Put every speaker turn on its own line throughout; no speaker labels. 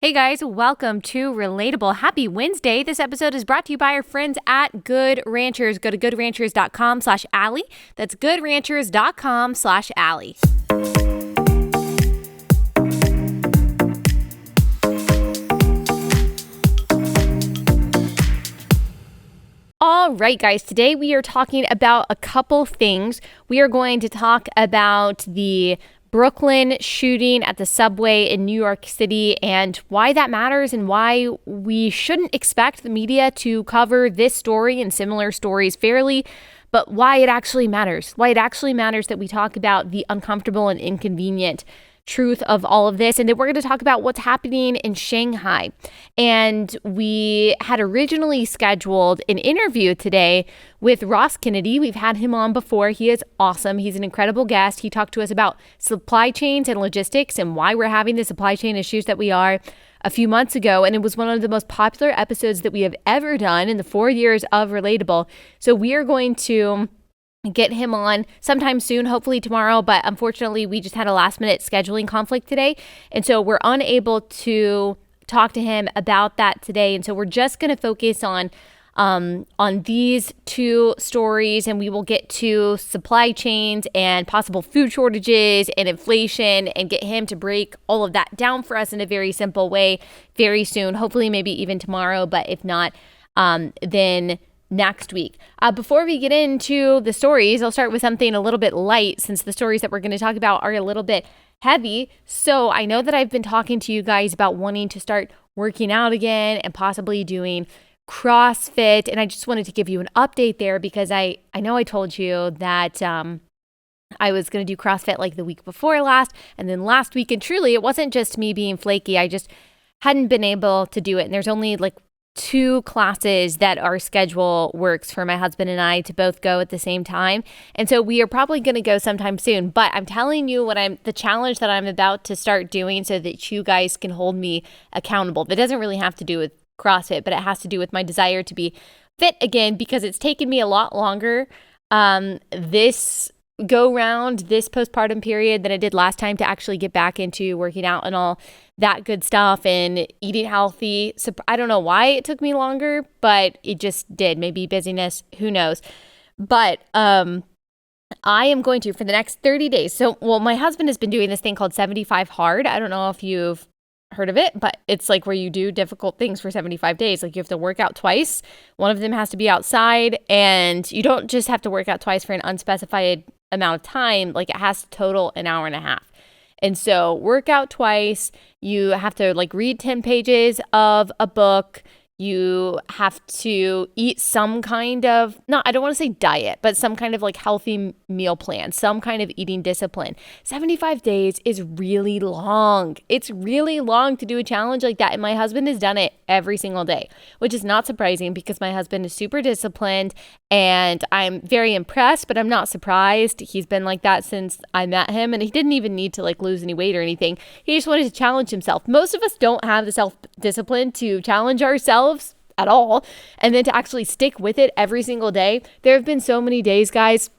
Hey guys, welcome to Relatable. Happy Wednesday. This episode is brought to you by our friends at Good Ranchers. Go to goodranchers.com/Allie. That's goodranchers.com/Allie. All right, guys, today we are talking about a couple things. We are going to talk about the Brooklyn shooting at the subway in New York City and why that matters and why we shouldn't expect the media to cover this story and similar stories fairly, but why it actually matters. Why it actually matters that we talk about the uncomfortable and inconvenient truth of all of this. And then we're going to talk about what's happening in Shanghai. And we had originally scheduled an interview today with Ross Kennedy. We've had him on before. He is awesome. He's an incredible guest. He talked to us about supply chains and logistics and why we're having the supply chain issues that we are a few months ago. And it was one of the most popular episodes that we have ever done in the 4 years of Relatable. So we are going to get him on sometime soon, hopefully tomorrow, but unfortunately we just had a last minute scheduling conflict today, and so we're unable to talk to him about that today. And so we're just going to focus on these two stories, and we will get to supply chains and possible food shortages and inflation and get him to break all of that down for us in a very simple way very soon, hopefully maybe even tomorrow, but if not, then next week. Before we get into the stories, I'll start with something a little bit light since the stories that we're going to talk about are a little bit heavy. So I know that I've been talking to you guys about wanting to start working out again and possibly doing CrossFit. And I just wanted to give you an update there because I know I told you that I was going to do CrossFit like the week before last and then last week. And truly, it wasn't just me being flaky. I just hadn't been able to do it. And there's only like 2 classes that our schedule works for my husband and I to both go at the same time. And so we are probably going to go sometime soon, but I'm telling you the challenge that I'm about to start doing so that you guys can hold me accountable. That doesn't really have to do with CrossFit, but it has to do with my desire to be fit again because it's taken me a lot longer this go round, this postpartum period than I did last time to actually get back into working out and all that good stuff and eating healthy. So I don't know why it took me longer, but it just did. Maybe busyness, who knows. But I am going to, for the next 30 days. So, my husband has been doing this thing called 75 Hard. I don't know if you've heard of it, but it's like where you do difficult things for 75 days. Like you have to work out twice. One of them has to be outside, and you don't just have to work out twice for an unspecified amount of time. Like it has to total an hour and a half. And so work out twice. You have to like read 10 pages of a book. You have to eat some kind of, I don't want to say diet, but some kind of like healthy meal plan, some kind of eating discipline. 75 days is really long. It's really long to do a challenge like that. And my husband has done it every single day, which is not surprising because my husband is super disciplined and I'm very impressed, but I'm not surprised. He's been like that since I met him, and he didn't even need to like lose any weight or anything. He just wanted to challenge himself. Most of us don't have the self-discipline to challenge ourselves at all, and then to actually stick with it every single day. There have been so many days, guys,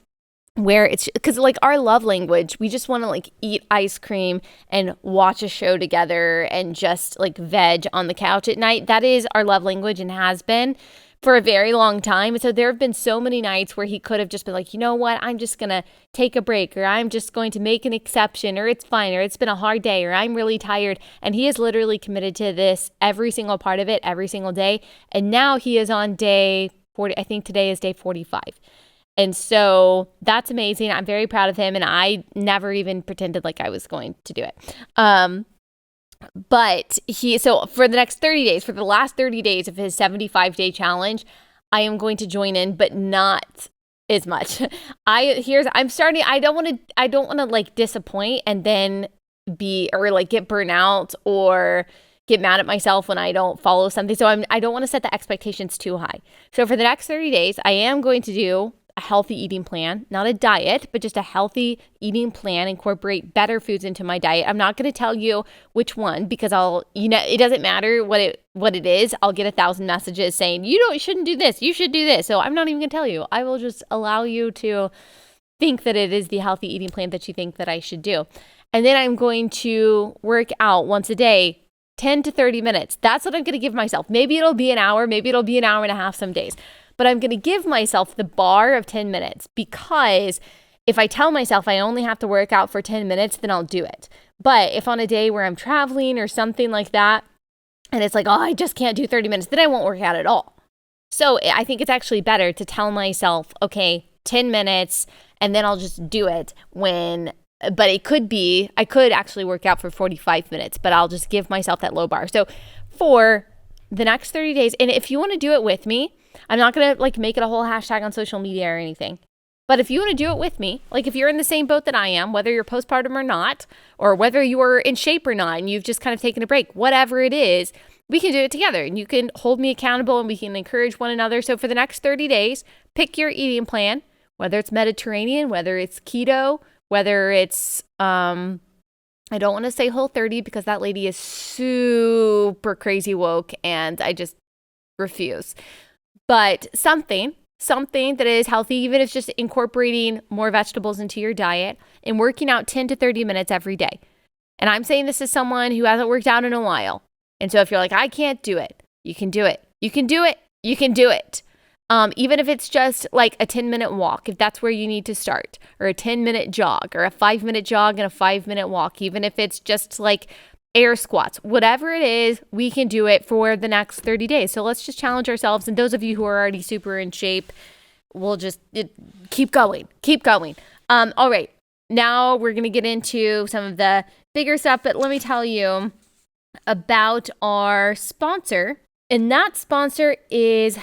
where it's because like our love language, we just want to like eat ice cream and watch a show together and just like veg on the couch at night. That is our love language and has been for a very long time. So there have been so many nights where he could have just been like, you know what, I'm just going to take a break, or I'm just going to make an exception, or it's fine, or it's been a hard day, or I'm really tired. And he is literally committed to this every single part of it, every single day. And now he is on day 40. I think today is day 45. And so that's amazing. I'm very proud of him. And I never even pretended like I was going to do it. But so for the next 30 days, for the last 30 days of his 75-day challenge, I am going to join in, but not as much. I don't want to like disappoint and then get burnt out or get mad at myself when I don't follow something. So I don't want to set the expectations too high. So for the next 30 days, I am going to do a healthy eating plan, not a diet, but just a healthy eating plan, incorporate better foods into my diet. I'm not going to tell you which one because it doesn't matter what it is. I'll get 1,000 messages saying, you shouldn't do this. You should do this. So I'm not even going to tell you. I will just allow you to think that it is the healthy eating plan that you think that I should do. And then I'm going to work out once a day 10 to 30 minutes. That's what I'm going to give myself. Maybe it'll be an hour. Maybe it'll be an hour and a half some days. But I'm going to give myself the bar of 10 minutes because if I tell myself I only have to work out for 10 minutes, then I'll do it. But if on a day where I'm traveling or something like that, and it's like, oh, I just can't do 30 minutes, then I won't work out at all. So I think it's actually better to tell myself, okay, 10 minutes, and then I'll just do it but it could be, I could actually work out for 45 minutes, but I'll just give myself that low bar. So for the next 30 days, and if you want to do it with me, I'm not going to like make it a whole hashtag on social media or anything. But if you want to do it with me, like if you're in the same boat that I am, whether you're postpartum or not, or whether you are in shape or not, and you've just kind of taken a break, whatever it is, we can do it together and you can hold me accountable and we can encourage one another. So for the next 30 days, pick your eating plan, whether it's Mediterranean, whether it's keto, whether it's, I don't want to say Whole30 because that lady is super crazy woke and I just refuse. But something that is healthy, even if it's just incorporating more vegetables into your diet and working out 10 to 30 minutes every day. And I'm saying this as someone who hasn't worked out in a while. And so if you're like, I can't do it, you can do it. You can do it. You can do it. Even if it's just like a 10-minute walk, if that's where you need to start, or a 10-minute jog, or a 5-minute jog and a 5-minute walk, even if it's just like air squats, whatever it is, we can do it for the next 30 days. So let's just challenge ourselves. And those of you who are already super in shape, we'll just keep going. All right. Now we're going to get into some of the bigger stuff, but let me tell you about our sponsor. And that sponsor is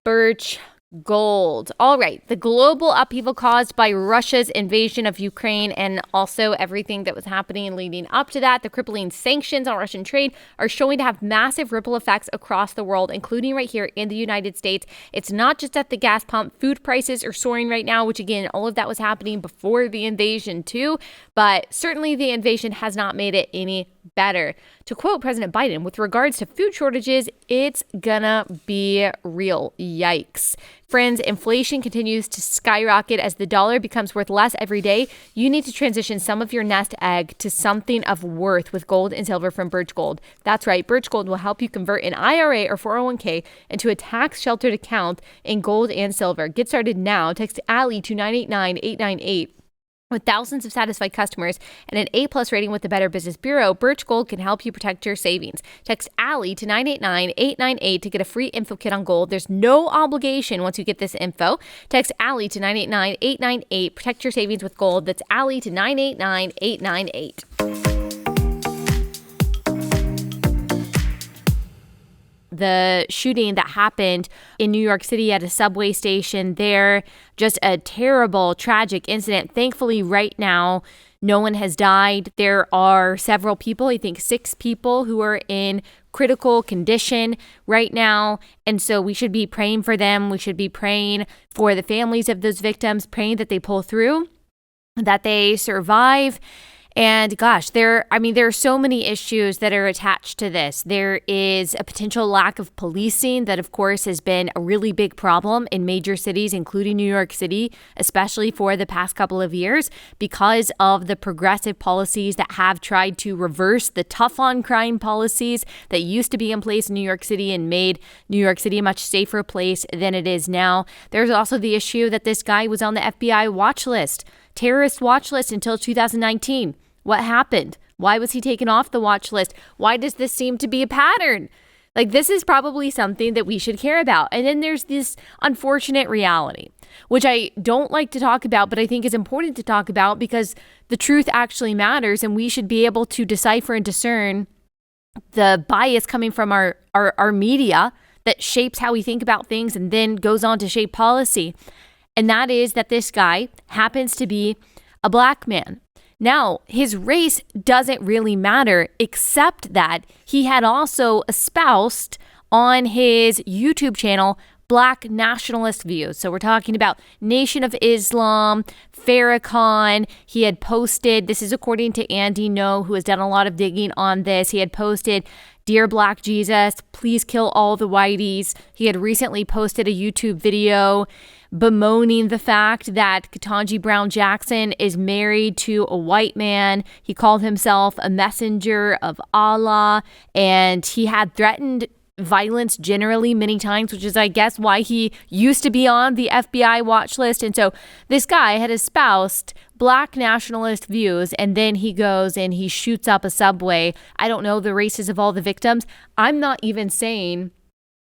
Birch Gold. All right. The global upheaval caused by Russia's invasion of Ukraine and also everything that was happening leading up to that, the crippling sanctions on Russian trade are showing to have massive ripple effects across the world, including right here in the United States. It's not just at the gas pump. Food prices are soaring right now, which again, all of that was happening before the invasion too. But certainly the invasion has not made it any better. To quote President Biden, with regards to food shortages, it's gonna be real. Yikes. Friends, inflation continues to skyrocket as the dollar becomes worth less every day. You need to transition some of your nest egg to something of worth with gold and silver from Birch Gold. That's right. Birch Gold will help you convert an IRA or 401k into a tax-sheltered account in gold and silver. Get started now. Text Allie to 989-898. With thousands of satisfied customers and an A+ rating with the Better Business Bureau, Birch Gold can help you protect your savings. Text Allie to 989-898 to get a free info kit on gold. There's no obligation once you get this info. Text Allie to 989-898. Protect your savings with gold. That's Allie to 989-898. The shooting that happened in New York City at a subway station there, just a terrible, tragic incident. Thankfully, right now, no one has died. There are several people, I think 6 people who are in critical condition right now. And so we should be praying for them. We should be praying for the families of those victims, praying that they pull through, that they survive. And gosh, there are so many issues that are attached to this. There is a potential lack of policing that, of course, has been a really big problem in major cities, including New York City, especially for the past couple of years, because of the progressive policies that have tried to reverse the tough on crime policies that used to be in place in New York City and made New York City a much safer place than it is now. There's also the issue that this guy was on the FBI watch list, terrorist watch list until 2019. What happened? Why was he taken off the watch list? Why does this seem to be a pattern? Like, this is probably something that we should care about. And then there's this unfortunate reality, which I don't like to talk about, but I think is important to talk about because the truth actually matters and we should be able to decipher and discern the bias coming from our media that shapes how we think about things and then goes on to shape policy. And that is that this guy happens to be a black man. Now, his race doesn't really matter, except that he had also espoused on his YouTube channel Black nationalist views. So we're talking about Nation of Islam, Farrakhan. He had posted, this is according to Andy No, who has done a lot of digging on this. He had posted, "Dear Black Jesus, please kill all the whiteys." He had recently posted a YouTube video bemoaning the fact that Ketanji Brown Jackson is married to a white man. He called himself a messenger of Allah, and he had threatened violence generally many times, which is, I guess, why he used to be on the FBI watch list. And so this guy had espoused black nationalist views, and then he goes and he shoots up a subway. I don't know the races of all the victims. I'm not even saying,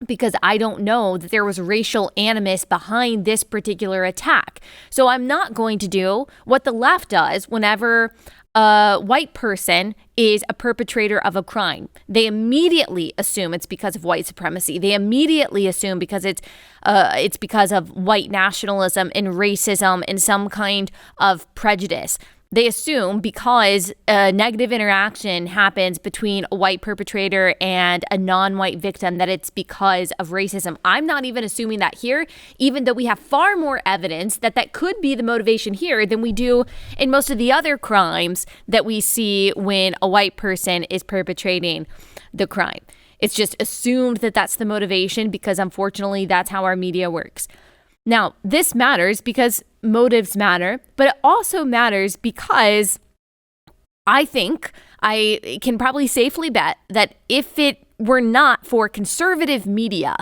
because I don't know that there was racial animus behind this particular attack. So I'm not going to do what the left does whenever a white person is a perpetrator of a crime. They immediately assume it's because of white supremacy. They immediately assume because it's because of white nationalism and racism and some kind of prejudice. They assume because a negative interaction happens between a white perpetrator and a non-white victim that it's because of racism. I'm not even assuming that here, even though we have far more evidence that that could be the motivation here than we do in most of the other crimes that we see when a white person is perpetrating the crime. It's just assumed that that's the motivation because, unfortunately, that's how our media works. Now, this matters because motives matter, but it also matters because I think I can probably safely bet that if it were not for conservative media,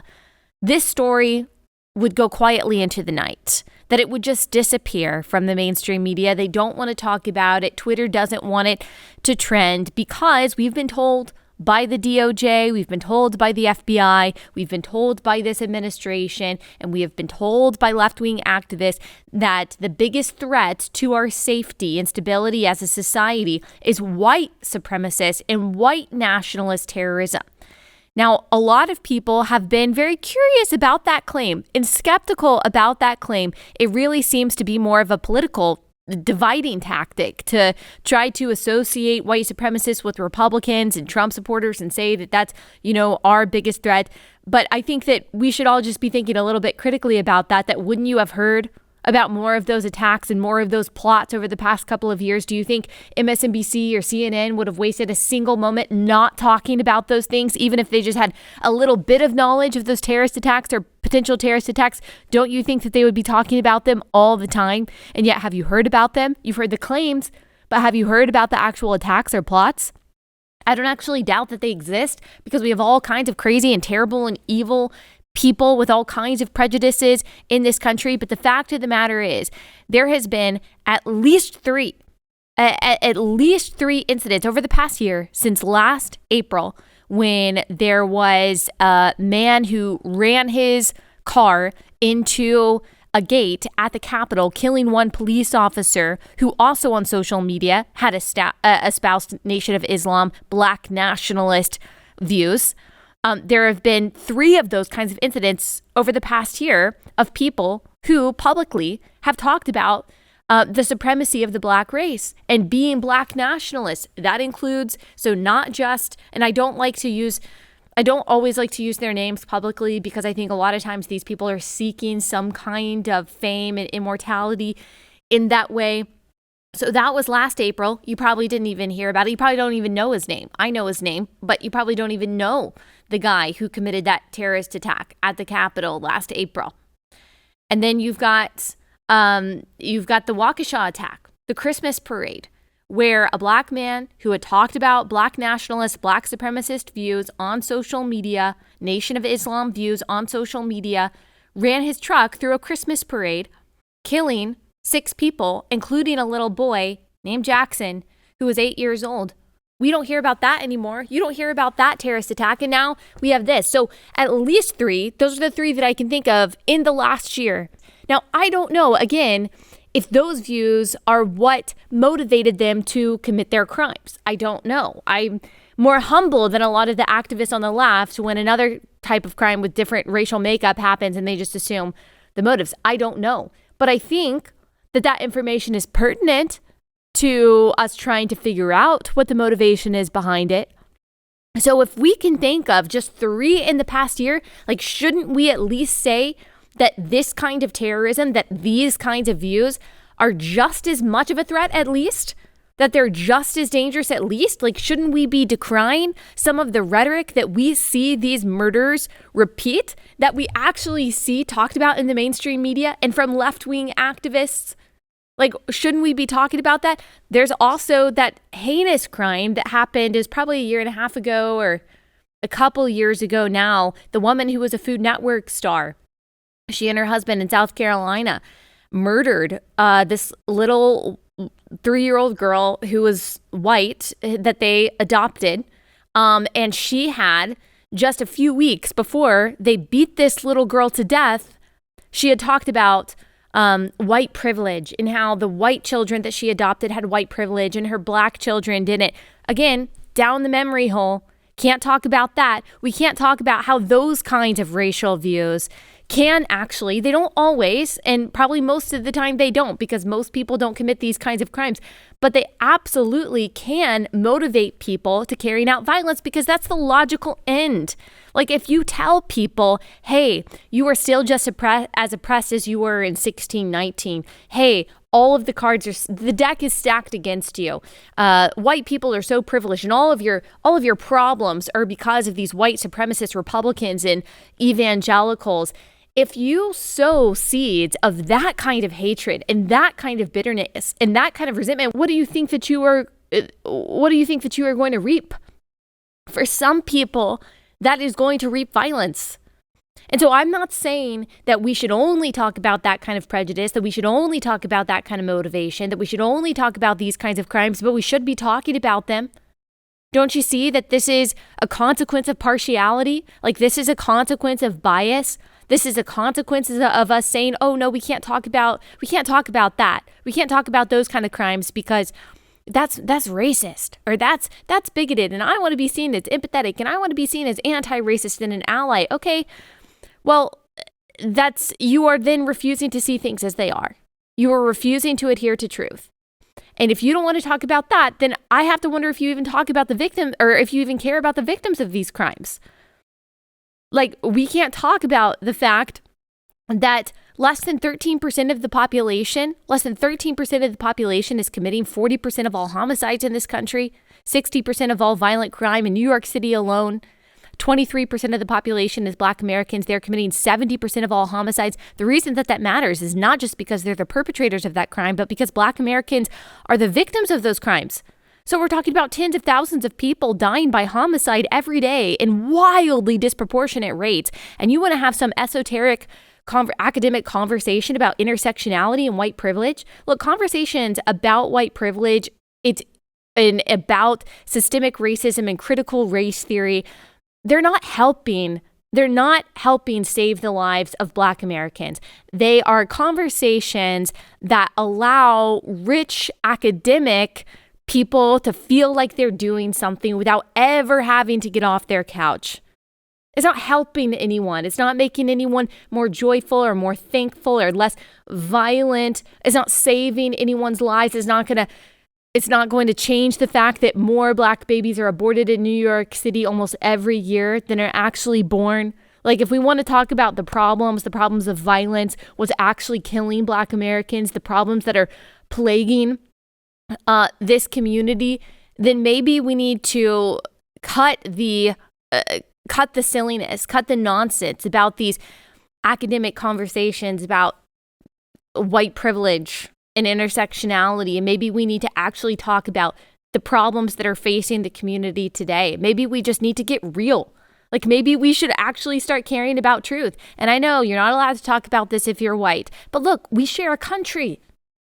this story would go quietly into the night, that it would just disappear from the mainstream media. They don't want to talk about it. Twitter doesn't want it to trend because we've been told by the DOJ, we've been told by the FBI, we've been told by this administration, and we have been told by left-wing activists that the biggest threat to our safety and stability as a society is white supremacist and white nationalist terrorism. Now, a lot of people have been very curious about that claim and skeptical about that claim. It really seems to be more of a political dividing tactic to try to associate white supremacists with Republicans and Trump supporters and say that that's, our biggest threat. But I think that we should all just be thinking a little bit critically about that wouldn't you have heard about more of those attacks and more of those plots over the past couple of years? Do you think MSNBC or CNN would have wasted a single moment not talking about those things, even if they just had a little bit of knowledge of those terrorist attacks or potential terrorist attacks? Don't you think that they would be talking about them all the time? And yet, have you heard about them? You've heard the claims, but have you heard about the actual attacks or plots? I don't actually doubt that they exist because we have all kinds of crazy and terrible and evil people with all kinds of prejudices in this country. But the fact of the matter is, there has been at least three incidents over the past year since last April when there was a man who ran his car into a gate at the Capitol, killing one police officer who also on social media had espoused Nation of Islam, black nationalist views. There have been 3 of those kinds of incidents over the past year of people who publicly have talked about the supremacy of the black race and being black nationalists. That includes, so not just, and I don't always like to use their names publicly because I think a lot of times these people are seeking some kind of fame and immortality in that way. So that was last April. You probably didn't even hear about it. You probably don't even know his name. I know his name, but you probably don't even know the guy who committed that terrorist attack at the Capitol last April. And then you've got the Waukesha attack, the Christmas parade, where a black man who had talked about black nationalist, black supremacist views on social media, Nation of Islam views on social media, ran his truck through a Christmas parade, killing 6 people, including a little boy named Jackson, who was 8 years old. We don't hear about that anymore. You don't hear about that terrorist attack. And now we have this. So at least 3, those are the 3 that I can think of in the last year. Now, I don't know, again, if those views are what motivated them to commit their crimes. I don't know. I'm more humble than a lot of the activists on the left when another type of crime with different racial makeup happens and they just assume the motives. I don't know. But I think that information is pertinent to us trying to figure out what the motivation is behind it. So if we can think of just 3 in the past year, shouldn't we at least say that this kind of terrorism, that these kinds of views are just as much of a threat, at least, that they're just as dangerous at least? Like, shouldn't we be decrying some of the rhetoric that we see these murderers repeat, that we actually see talked about in the mainstream media and from left-wing activists? Like, shouldn't we be talking about that? There's also that heinous crime that happened, is probably a year and a half ago or a couple years ago now. The woman who was a Food Network star, she and her husband in South Carolina murdered this little 3-year-old girl who was white that they adopted. And she had, just a few weeks before they beat this little girl to death, she had talked about white privilege and how the white children that she adopted had white privilege and her black children didn't. Again, down the memory hole. Can't talk about that. We can't talk about how those kinds of racial views can actually, they don't always, and probably most of the time they don't, because most people don't commit these kinds of crimes, but they absolutely can motivate people to carrying out violence, because that's the logical end. Like, if you tell people, hey, you are still just as oppressed as you were in 1619. Hey, all of the cards are, the deck is stacked against you. White people are so privileged, and all of your problems are because of these white supremacist Republicans and evangelicals. If you sow seeds of that kind of hatred and that kind of bitterness and that kind of resentment, what do you think that you are going to reap? For some people, that is going to reap violence. And so I'm not saying that we should only talk about that kind of prejudice, that we should only talk about that kind of motivation, that we should only talk about these kinds of crimes, but we should be talking about them. Don't you see that this is a consequence of partiality? Like, this is a consequence of bias. This is a consequence of us saying, oh no, we can't talk about that. We can't talk about those kind of crimes because that's racist, or that's bigoted, and I want to be seen as empathetic, and I want to be seen as anti-racist and an ally. Okay, well, you are then refusing to see things as they are. You are refusing to adhere to truth. And if you don't want to talk about that, then I have to wonder if you even talk about the victim, or if you even care about the victims of these crimes. Like, we can't talk about the fact that less than 13% of the population is committing 40% of all homicides in this country, 60% of all violent crime in New York City alone. 23% of the population is Black Americans. They're committing 70% of all homicides. The reason that matters is not just because they're the perpetrators of that crime, but because Black Americans are the victims of those crimes. So we're talking about tens of thousands of people dying by homicide every day in wildly disproportionate rates. And you want to have some esoteric academic conversation about intersectionality and white privilege? Look, conversations about white privilege, about systemic racism and critical race theory, they're not helping save the lives of Black Americans. They are conversations that allow rich academic people to feel like they're doing something without ever having to get off their couch. It's not helping anyone. It's not making anyone more joyful or more thankful or less violent. It's not saving anyone's lives. It's not going to change the fact that more Black babies are aborted in New York City almost every year than are actually born. Like, if we want to talk about the problems of violence, what's actually killing Black Americans, the problems that are plaguing this community, then maybe we need to cut the silliness, cut the nonsense about these academic conversations about white privilege and intersectionality. And maybe we need to actually talk about the problems that are facing the community today. Maybe we just need to get real. Like, maybe we should actually start caring about truth. And I know you're not allowed to talk about this if you're white, but look, we share a country.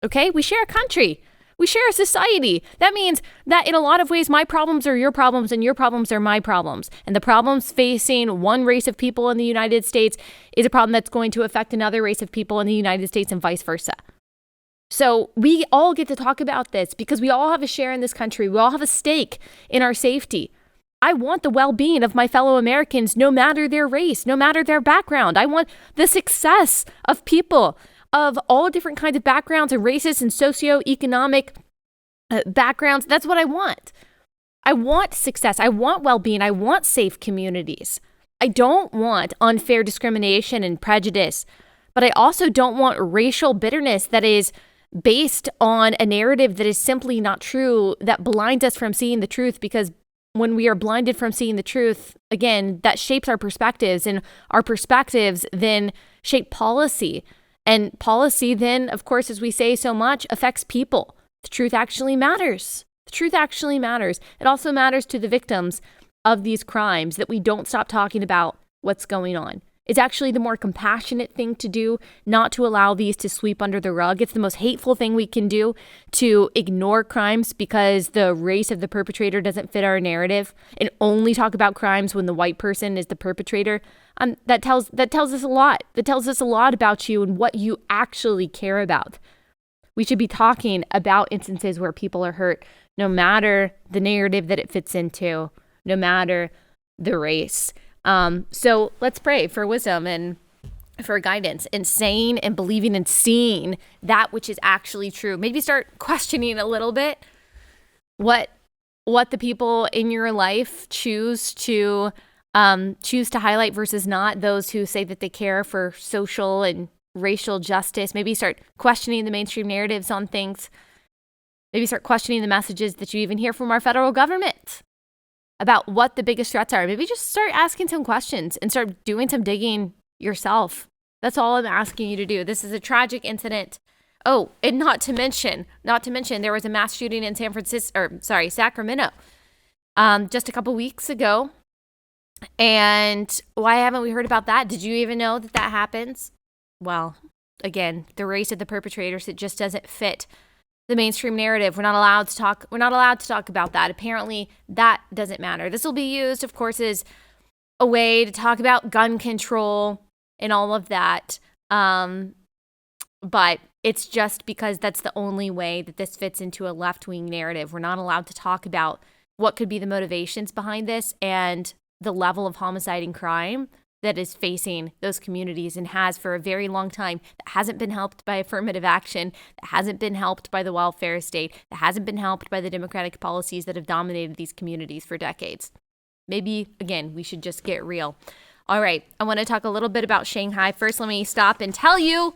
Okay? We share a country. We share a society. That means that in a lot of ways, my problems are your problems and your problems are my problems. And the problems facing one race of people in the United States is a problem that's going to affect another race of people in the United States and vice versa. So we all get to talk about this because we all have a share in this country. We all have a stake in our safety. I want the well-being of my fellow Americans, no matter their race, no matter their background. I want the success of people of all different kinds of backgrounds and races and socioeconomic backgrounds. That's what I want. I want success. I want well-being. I want safe communities. I don't want unfair discrimination and prejudice, but I also don't want racial bitterness that is based on a narrative that is simply not true, that blinds us from seeing the truth. Because when we are blinded from seeing the truth, again, that shapes our perspectives, and our perspectives then shape policy. And policy then, of course, as we say so much, affects people. The truth actually matters. The truth actually matters. It also matters to the victims of these crimes that we don't stop talking about what's going on. It's actually the more compassionate thing to do, not to allow these to sweep under the rug. It's the most hateful thing we can do, to ignore crimes because the race of the perpetrator doesn't fit our narrative, and only talk about crimes when the white person is the perpetrator. That tells us a lot. That tells us a lot about you and what you actually care about. We should be talking about instances where people are hurt, no matter the narrative that it fits into, no matter the race. So let's pray for wisdom and for guidance in saying and believing and seeing that which is actually true. Maybe start questioning a little bit what the people in your life choose to highlight versus not. Those who say that they care for social and racial justice. Maybe start questioning the mainstream narratives on things. Maybe start questioning the messages that you even hear from our federal government about what the biggest threats are. Maybe just start asking some questions and start doing some digging yourself. That's all I'm asking you to do. This is a tragic incident. Oh, and not to mention, there was a mass shooting in Sacramento, just a couple weeks ago. And why haven't we heard about that? Did you even know that happens? Well, again, the race of the perpetrators, it just doesn't fit the mainstream narrative. We're not allowed to talk about that. Apparently, that doesn't matter. This will be used, of course, as a way to talk about gun control and all of that. But it's just because that's the only way that this fits into a left-wing narrative. We're not allowed to talk about what could be the motivations behind this and the level of homicide and crime that is facing those communities and has for a very long time, that hasn't been helped by affirmative action, that hasn't been helped by the welfare state, that hasn't been helped by the democratic policies that have dominated these communities for decades. Maybe, again, we should just get real. All right, I want to talk a little bit about Shanghai. First, let me stop and tell you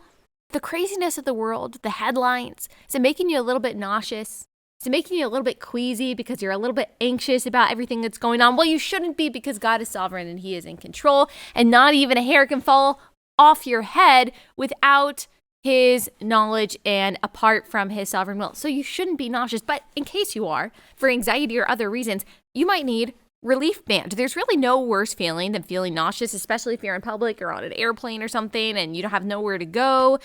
the craziness of the world, the headlines. Is it making you a little bit nauseous? Is it making you a little bit queasy because you're a little bit anxious about everything that's going on? Well, you shouldn't be, because God is sovereign and he is in control, and not even a hair can fall off your head without his knowledge and apart from his sovereign will. So you shouldn't be nauseous. But in case you are, for anxiety or other reasons, you might need relief band. There's really no worse feeling than feeling nauseous, especially if you're in public or on an airplane or something and you don't have nowhere to go.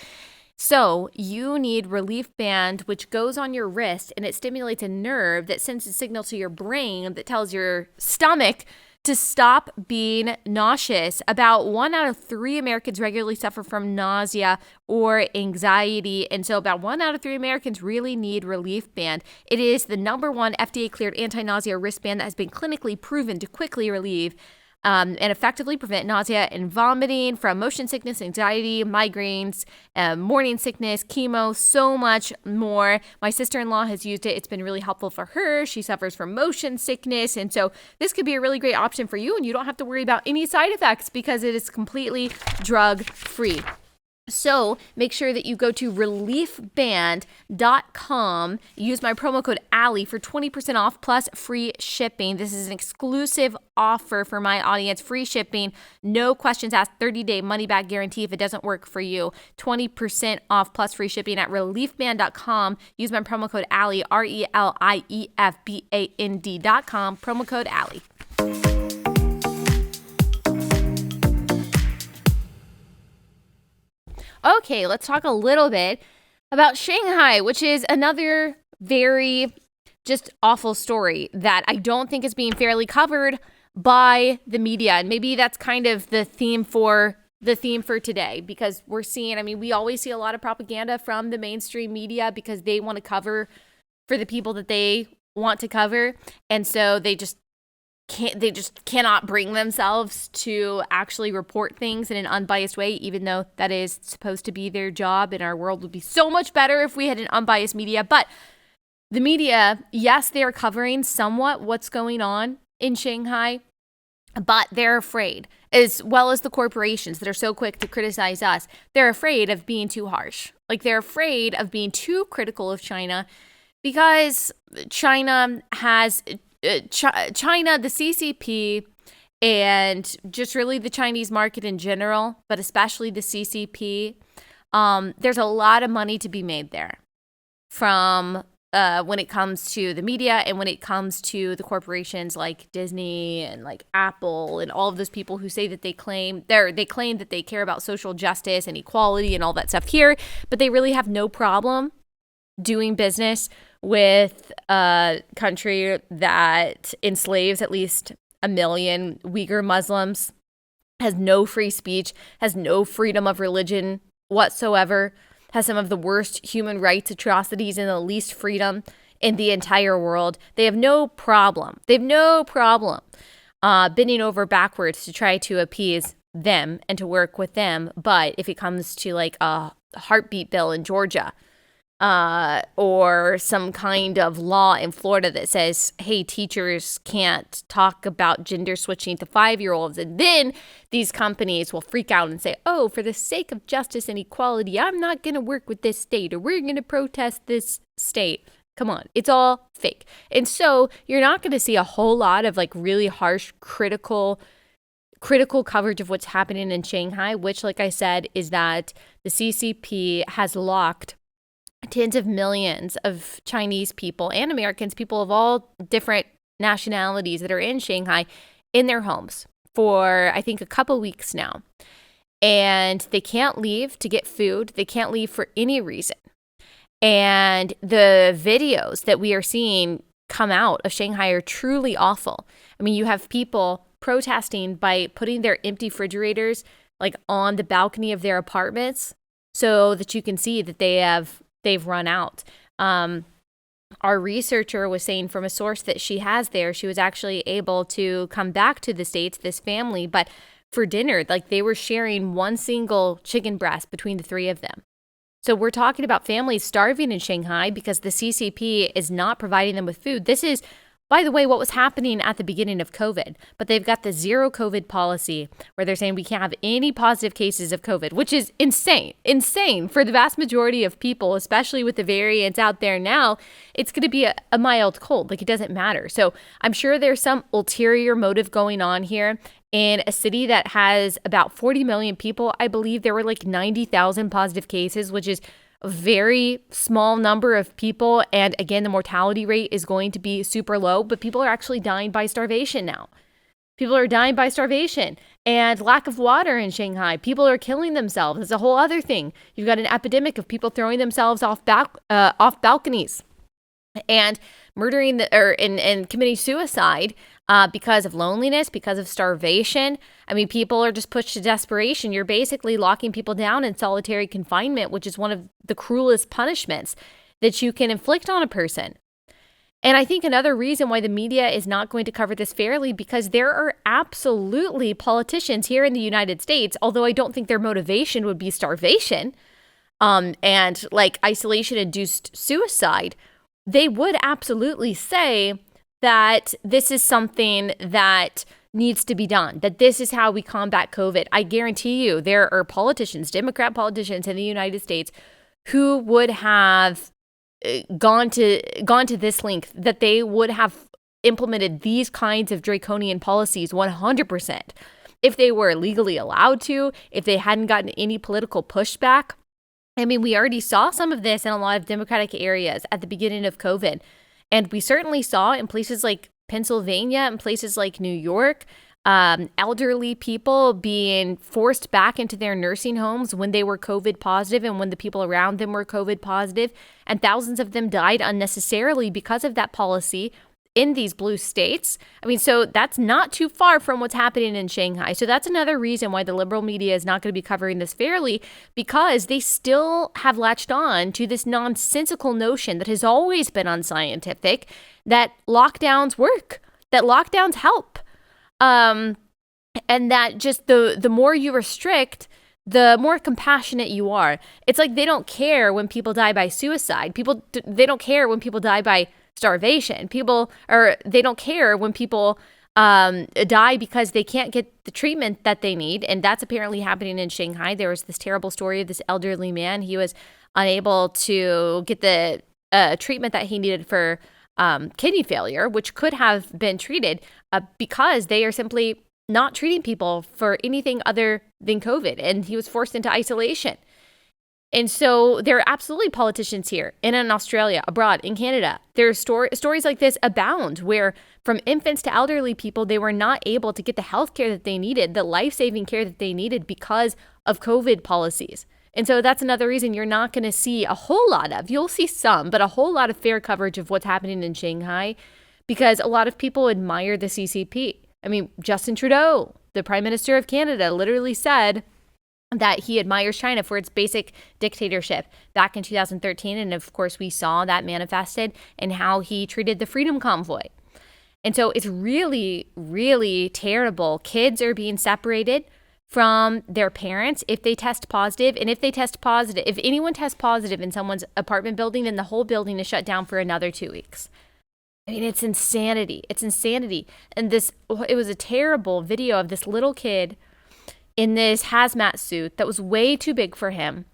So you need relief band, which goes on your wrist, and it stimulates a nerve that sends a signal to your brain that tells your stomach to stop being nauseous. About 1 out of 3 Americans regularly suffer from nausea or anxiety. And so about 1 out of 3 Americans really need relief band. It is the #1 FDA-cleared anti-nausea wristband that has been clinically proven to quickly relieve and effectively prevent nausea and vomiting from motion sickness, anxiety, migraines, morning sickness, chemo, so much more. My sister-in-law has used it. It's been really helpful for her. She suffers from motion sickness. And so this could be a really great option for you. And you don't have to worry about any side effects because it is completely drug-free. So make sure that you go to reliefband.com, use my promo code Allie for 20% off plus free shipping. This is an exclusive offer for my audience, free shipping, no questions asked, 30-day money-back guarantee if it doesn't work for you. 20% off plus free shipping at reliefband.com. Use my promo code Allie, RELIEFBAND.com, promo code Allie. Okay, let's talk a little bit about Shanghai, which is another very just awful story that I don't think is being fairly covered by the media. And maybe that's kind of the theme for today, because we're seeing, we always see a lot of propaganda from the mainstream media because they want to cover for the people that they want to cover. And so they just cannot bring themselves to actually report things in an unbiased way, even though that is supposed to be their job. And our world would be so much better if we had an unbiased media. But the media, yes, they are covering somewhat what's going on in Shanghai, But they're afraid, as well as the corporations that are so quick to criticize us. They're afraid of being too harsh. Like, they're afraid of being too critical of China because China has China, the CCP, and just really the Chinese market in general, but especially the CCP. There's a lot of money to be made there from when it comes to the media and when it comes to the corporations like Disney and like Apple and all of those people who say that they claim that they care about social justice and equality and all that stuff here, but they really have no problem doing business with a country that enslaves at least 1 million Uyghur Muslims, has no free speech, has no freedom of religion whatsoever, has some of the worst human rights atrocities and the least freedom in the entire world. They have no problem. Bending over backwards to try to appease them and to work with them. But if it comes to like a heartbeat bill in Georgia, or some kind of law in Florida that says, hey, teachers can't talk about gender switching to 5-year-olds. And then these companies will freak out and say, oh, for the sake of justice and equality, I'm not going to work with this state, or we're going to protest this state. Come on, it's all fake. And so you're not going to see a whole lot of like really harsh, critical coverage of what's happening in Shanghai, which, like I said, is that the CCP has locked tens of millions of Chinese people and Americans, people of all different nationalities that are in Shanghai, in their homes for, I think, a couple weeks now. And they can't leave to get food. They can't leave for any reason. And the videos that we are seeing come out of Shanghai are truly awful. I mean, you have people protesting by putting their empty refrigerators like on the balcony of their apartments so that you can see that they've run out. Our researcher was saying from a source that she has there, she was actually able to come back to the States, this family, but for dinner, like they were sharing one single chicken breast between the three of them. So we're talking about families starving in Shanghai because the CCP is not providing them with food. This is, by the way, what was happening at the beginning of COVID, but they've got the zero COVID policy where they're saying we can't have any positive cases of COVID, which is insane for the vast majority of people, especially with the variants out there now. It's going to be a mild cold, like it doesn't matter. So I'm sure there's some ulterior motive going on here. In a city that has about 40 million people, I believe there were like 90,000 positive cases, which is a very small number of people. And again, the mortality rate is going to be super low, but people are actually dying by starvation now. People are dying by starvation and lack of water in Shanghai. People are killing themselves. It's a whole other thing. You've got an epidemic of people throwing themselves off balconies and murdering and committing suicide because of loneliness, because of starvation. I mean, people are just pushed to desperation. You're basically locking people down in solitary confinement, which is one of the cruelest punishments that you can inflict on a person. And I think another reason why the media is not going to cover this fairly, because there are absolutely politicians here in the United States, although I don't think their motivation would be starvation and like isolation-induced suicide, they would absolutely say that this is something that needs to be done, that this is how we combat COVID. I guarantee you there are politicians, Democrat politicians in the United States who would have gone to this length, that they would have implemented these kinds of draconian policies 100% if they were legally allowed to, if they hadn't gotten any political pushback. I mean, we already saw some of this in a lot of Democratic areas at the beginning of COVID. And we certainly saw in places like Pennsylvania and places like New York, elderly people being forced back into their nursing homes when they were COVID positive and when the people around them were COVID positive. And thousands of them died unnecessarily because of that policy in these blue states. I mean, so that's not too far from what's happening in Shanghai. So that's another reason why the liberal media is not going to be covering this fairly, because they still have latched on to this nonsensical notion that has always been unscientific, that lockdowns work, that lockdowns help. And that just the more you restrict, the more compassionate you are. It's like they don't care when people die by suicide. They don't care when people die by starvation. They don't care when people die because they can't get the treatment that they need. And that's apparently happening in Shanghai. There was this terrible story of this elderly man. He was unable to get the treatment that he needed for kidney failure, which could have been treated because they are simply not treating people for anything other than COVID. And he was forced into isolation. And so there are absolutely politicians here in Australia, abroad, in Canada. There are stories like this abound where from infants to elderly people, they were not able to get the health care that they needed, the life-saving care that they needed because of COVID policies. And so that's another reason you're not going to see a whole lot of, you'll see some, but a whole lot of fair coverage of what's happening in Shanghai because a lot of people admire the CCP. I mean, Justin Trudeau, the Prime Minister of Canada, literally said that he admires China for its basic dictatorship back in 2013. And of course, we saw that manifested in how he treated the Freedom Convoy. And so it's really, really terrible. Kids are being separated from their parents if they test positive. And if they test positive, if anyone tests positive in someone's apartment building, then the whole building is shut down for another 2 weeks. I mean, it's insanity. It's insanity. And it was a terrible video of this little kid in this hazmat suit that was way too big for him,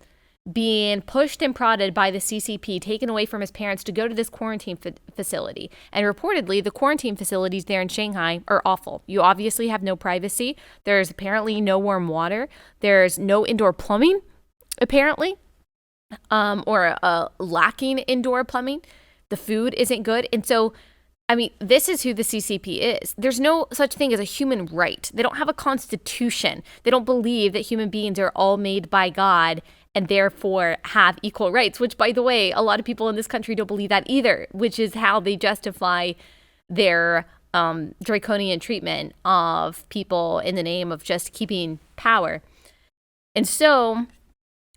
being pushed and prodded by the CCP, taken away from his parents to go to this quarantine facility. And reportedly, the quarantine facilities there in Shanghai are awful. You obviously have no privacy. There's apparently no warm water. There's no indoor plumbing, apparently, or lacking indoor plumbing. The food isn't good. And so, I mean, this is who the CCP is. There's no such thing as a human right. They don't have a constitution. They don't believe that human beings are all made by God and therefore have equal rights, which, by the way, a lot of people in this country don't believe that either, which is how they justify their draconian treatment of people in the name of just keeping power. And so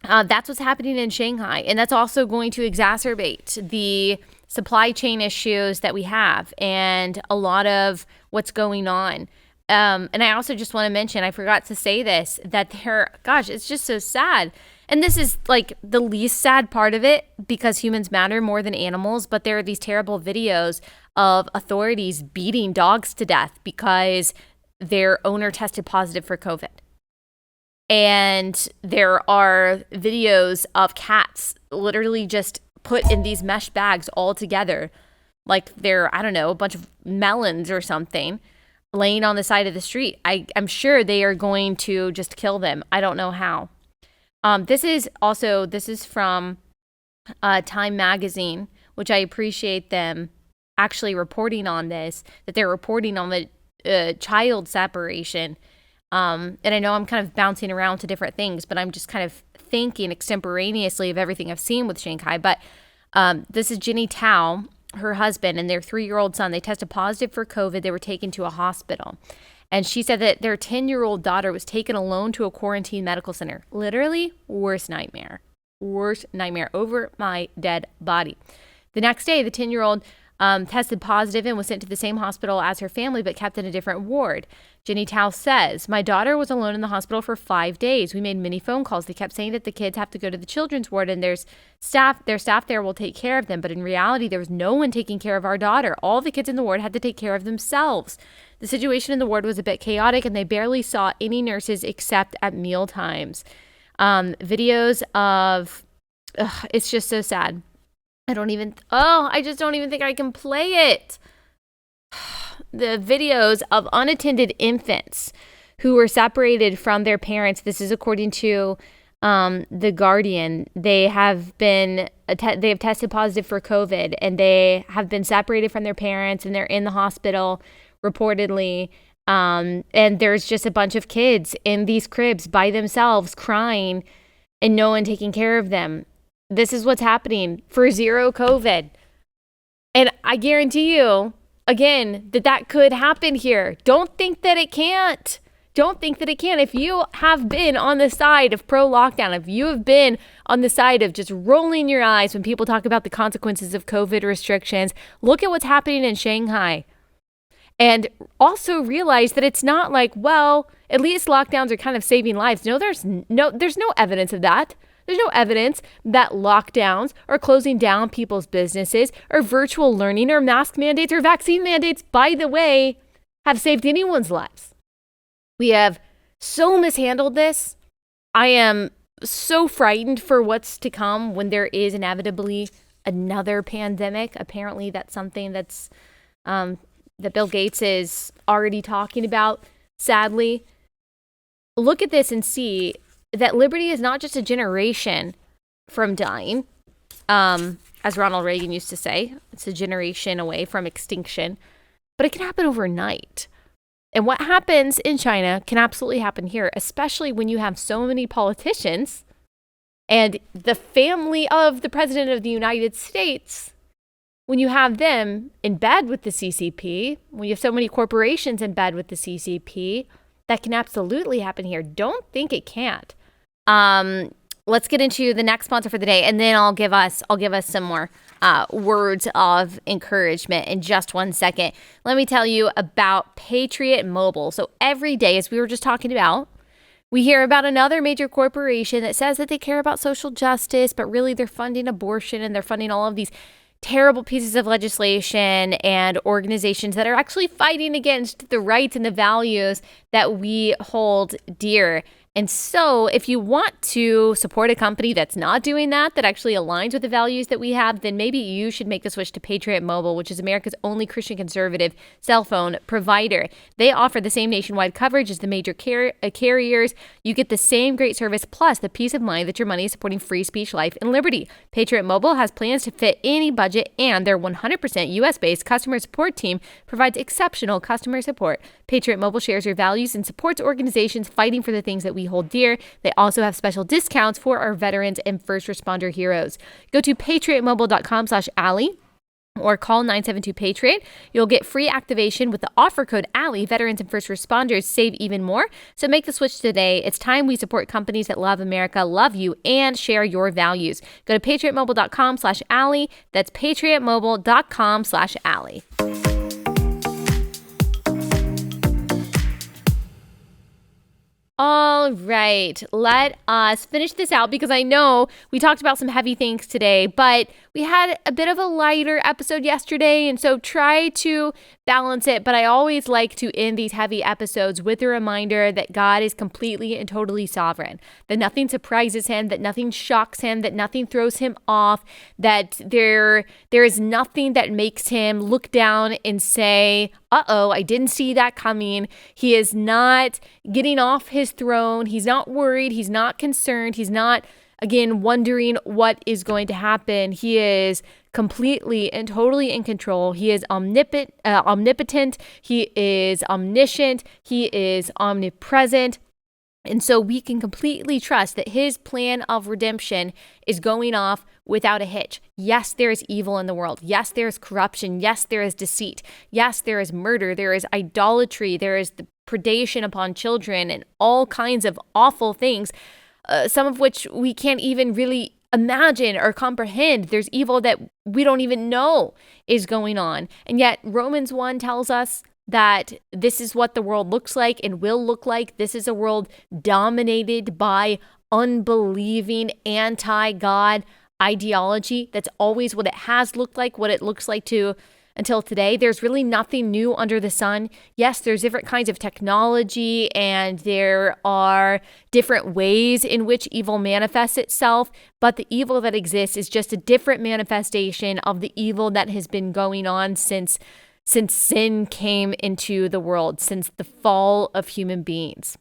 that's what's happening in Shanghai. And that's also going to exacerbate the supply chain issues that we have and a lot of what's going on. And I also just want to mention, I forgot to say this, that it's just so sad. And this is like the least sad part of it because humans matter more than animals. But there are these terrible videos of authorities beating dogs to death because their owner tested positive for COVID. And there are videos of cats literally just put in these mesh bags all together, like they're, I don't know, a bunch of melons or something, laying on the side of the street. I'm sure they are going to just kill them. I don't know how. This is from Time Magazine, which I appreciate them actually reporting on this, that they're reporting on the child separation. And I know I'm kind of bouncing around to different things, but I'm just kind of thinking extemporaneously of everything I've seen with Shanghai. But this is Jenny Tao, her husband, and their 3-year-old son. They tested positive for COVID. They were taken to a hospital. And she said that their 10-year-old daughter was taken alone to a quarantine medical center. Literally, worst nightmare over my dead body. The next day, the 10-year-old tested positive and was sent to the same hospital as her family, but kept in a different ward. Jenny Tao says, "My daughter was alone in the hospital for 5 days. We made many phone calls. They kept saying that the kids have to go to the children's ward and their staff there will take care of them. But in reality, there was no one taking care of our daughter. All the kids in the ward had to take care of themselves. The situation in the ward was a bit chaotic and they barely saw any nurses except at meal times." Videos of, it's just so sad. I just don't even think I can play it. The videos of unattended infants who were separated from their parents. This is according to The Guardian. They have tested positive for COVID and they have been separated from their parents and they're in the hospital reportedly. And there's just a bunch of kids in these cribs by themselves crying and no one taking care of them. This is what's happening for zero COVID. And I guarantee you, again, that could happen here. Don't think that it can't. Don't think that it can. If you have been on the side of pro-lockdown, if you have been on the side of just rolling your eyes when people talk about the consequences of COVID restrictions, look at what's happening in Shanghai. And also realize that it's not like, well, at least lockdowns are kind of saving lives. No, there's no evidence of that. There's no evidence that lockdowns are closing down people's businesses or virtual learning or mask mandates or vaccine mandates. By the way, have saved anyone's lives. We have so mishandled this. I am so frightened for what's to come when there is inevitably another pandemic. Apparently, that's something that Bill Gates is already talking about. Sadly, look at this and see that liberty is not just a generation from dying, as Ronald Reagan used to say. It's a generation away from extinction, but it can happen overnight. And what happens in China can absolutely happen here, especially when you have so many politicians and the family of the President of the United States. When you have them in bed with the CCP, when you have so many corporations in bed with the CCP, that can absolutely happen here. Don't think it can't. Let's get into the next sponsor for the day, and then I'll give us some more words of encouragement in just 1 second. Let me tell you about Patriot Mobile. So every day, as we were just talking about, we hear about another major corporation that says that they care about social justice, but really they're funding abortion and they're funding all of these terrible pieces of legislation and organizations that are actually fighting against the rights and the values that we hold dear. And so if you want to support a company that's not doing that, that actually aligns with the values that we have, then maybe you should make the switch to Patriot Mobile, which is America's only Christian conservative cell phone provider. They offer the same nationwide coverage as the major carriers. You get the same great service plus the peace of mind that your money is supporting free speech, life, and liberty. Patriot Mobile has plans to fit any budget, and their 100% US-based customer support team provides exceptional customer support. Patriot Mobile shares your values and supports organizations fighting for the things that we hold dear. They also have special discounts for our veterans and first responder heroes. Go to patriotmobile.com/Allie or call 972-PATRIOT. You'll get free activation with the offer code Allie. Veterans and first responders save even more. So make the switch today. It's time we support companies that love America, love you, and share your values. Go to patriotmobile.com/Allie. That's patriotmobile.com/Allie. All right, let us finish this out because I know we talked about some heavy things today, but we had a bit of a lighter episode yesterday, and so try to balance it. But I always like to end these heavy episodes with a reminder that God is completely and totally sovereign, that nothing surprises him, that nothing shocks him, that nothing throws him off, that there is nothing that makes him look down and say, uh-oh, I didn't see that coming. He is not getting off his throne. He's not worried. He's not concerned. He's not, again, wondering what is going to happen. He is completely and totally in control. He is omnipotent. He is omniscient. He is omnipresent. And so we can completely trust that his plan of redemption is going off without a hitch. Yes, there is evil in the world. Yes, there is corruption. Yes, there is deceit. Yes, there is murder. There is idolatry. There is the predation upon children and all kinds of awful things, some of which we can't even really imagine or comprehend. There's evil that we don't even know is going on. And yet Romans 1 tells us that this is what the world looks like and will look like. This is a world dominated by unbelieving, anti-God ideology. That's always what it has looked like, what it looks like until today. There's really nothing new under the sun. Yes, there's different kinds of technology and there are different ways in which evil manifests itself, but the evil that exists is just a different manifestation of the evil that has been going on since sin came into the world, since the fall of human beings.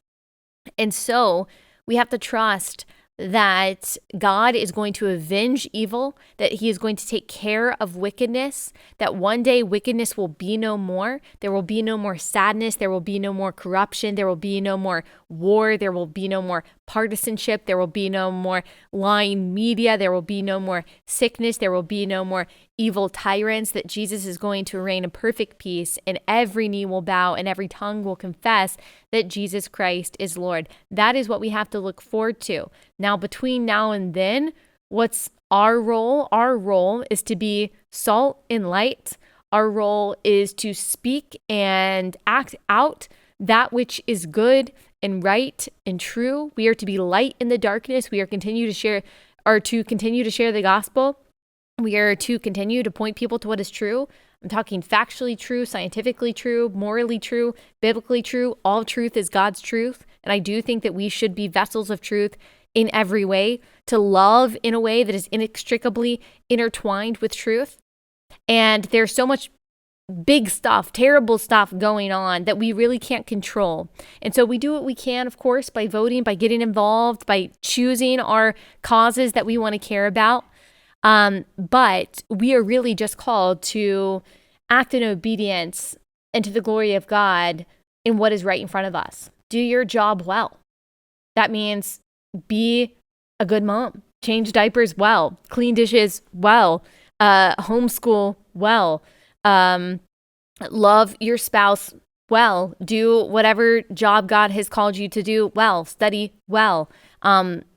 And so we have to trust that God is going to avenge evil, that he is going to take care of wickedness, that one day wickedness will be no more. There will be no more sadness. There will be no more corruption. There will be no more war. There will be no more partisanship. There will be no more lying media. There will be no more sickness. There will be no more evil tyrants, that Jesus is going to reign in perfect peace, and every knee will bow and every tongue will confess that Jesus Christ is Lord. That is what we have to look forward to. Now, between now and then, what's our role? Our role is to be salt and light. Our role is to speak and act out that which is good and right and true. We are to be light in the darkness. We are to continue to share the gospel. We are to continue to point people to what is true. I'm talking factually true, scientifically true, morally true, biblically true. All truth is God's truth. And I do think that we should be vessels of truth in every way, to love in a way that is inextricably intertwined with truth. And there's so much big stuff, terrible stuff going on that we really can't control. And so we do what we can, of course, by voting, by getting involved, by choosing our causes that we want to care about. But we are really just called to act in obedience and to the glory of God in what is right in front of us. Do your job well. That means be a good mom, change diapers well, clean dishes well, homeschool well, love your spouse well, do whatever job God has called you to do well, study well.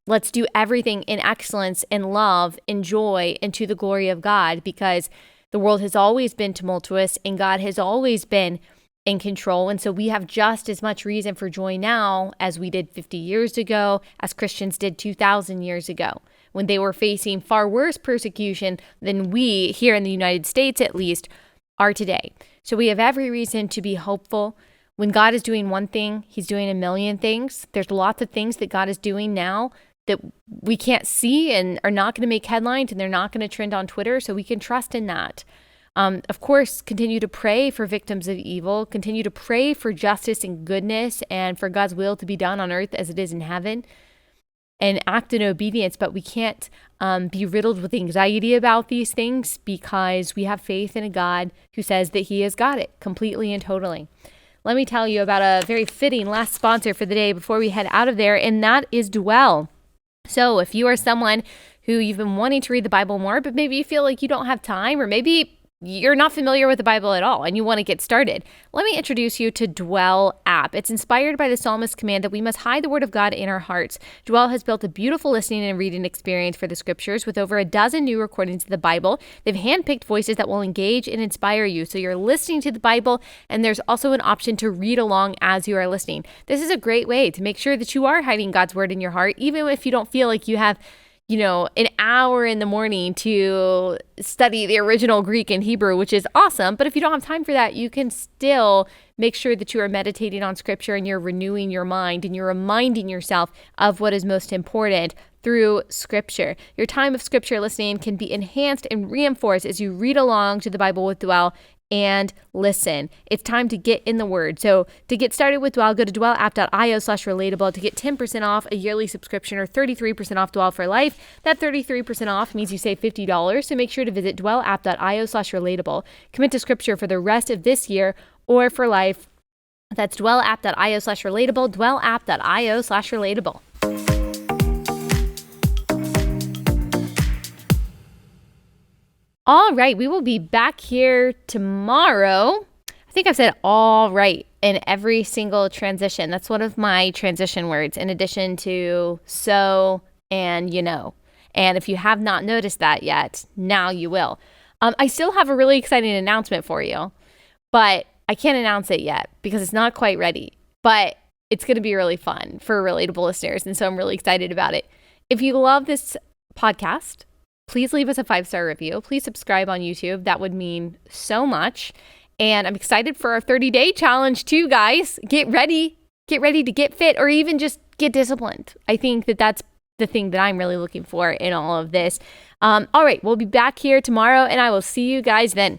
Let's do everything in excellence and love and joy and to the glory of God, because the world has always been tumultuous and God has always been in control. And so we have just as much reason for joy now as we did 50 years ago, as Christians did 2,000 years ago, when they were facing far worse persecution than we, here in the United States at least, are today. So we have every reason to be hopeful. When God is doing one thing, he's doing a million things. There's lots of things that God is doing now that we can't see and are not going to make headlines, and they're not going to trend on Twitter. So we can trust in that. Of course, continue to pray for victims of evil, continue to pray for justice and goodness and for God's will to be done on earth as it is in heaven, and act in obedience. But we can't be riddled with anxiety about these things, because we have faith in a God who says that he has got it completely and totally. Let me tell you about a very fitting last sponsor for the day before we head out of there, and that is Dwell. So if you are someone who you've been wanting to read the Bible more, but maybe you feel like you don't have time, or maybe you're not familiar with the Bible at all and you want to get started, let me introduce you to Dwell app. It's inspired by the psalmist's command that we must hide the word of God in our hearts. Dwell has built a beautiful listening and reading experience for the scriptures with over a dozen new recordings of the Bible. They've handpicked voices that will engage and inspire you. So you're listening to the Bible, and there's also an option to read along as you are listening. This is a great way to make sure that you are hiding God's word in your heart, even if you don't feel like you have an hour in the morning to study the original Greek and Hebrew, which is awesome. But if you don't have time for that, you can still make sure that you are meditating on scripture and you're renewing your mind and you're reminding yourself of what is most important through scripture. Your time of scripture listening can be enhanced and reinforced as you read along to the Bible with Dwell and listen. It's time to get in the word. So to get started with Dwell, go to dwellapp.io/relatable to get 10% off a yearly subscription or 33% off Dwell for life. That 33% off means you save $50. So make sure to visit dwellapp.io/relatable. Commit to scripture for the rest of this year or for life. That's dwellapp.io/relatable, dwellapp.io/relatable. All right, we will be back here tomorrow. I think I've said all right in every single transition. That's one of my transition words, in addition to so and And if you have not noticed that yet, now you will. I still have a really exciting announcement for you, but I can't announce it yet because it's not quite ready. But it's going to be really fun for relatable listeners, and so I'm really excited about it. If you love this podcast, please leave us a 5-star review. Please subscribe on YouTube. That would mean so much. And I'm excited for our 30-day challenge too, guys. Get ready. Get ready to get fit, or even just get disciplined. I think that that's the thing that I'm really looking for in all of this. All right, we'll be back here tomorrow, and I will see you guys then.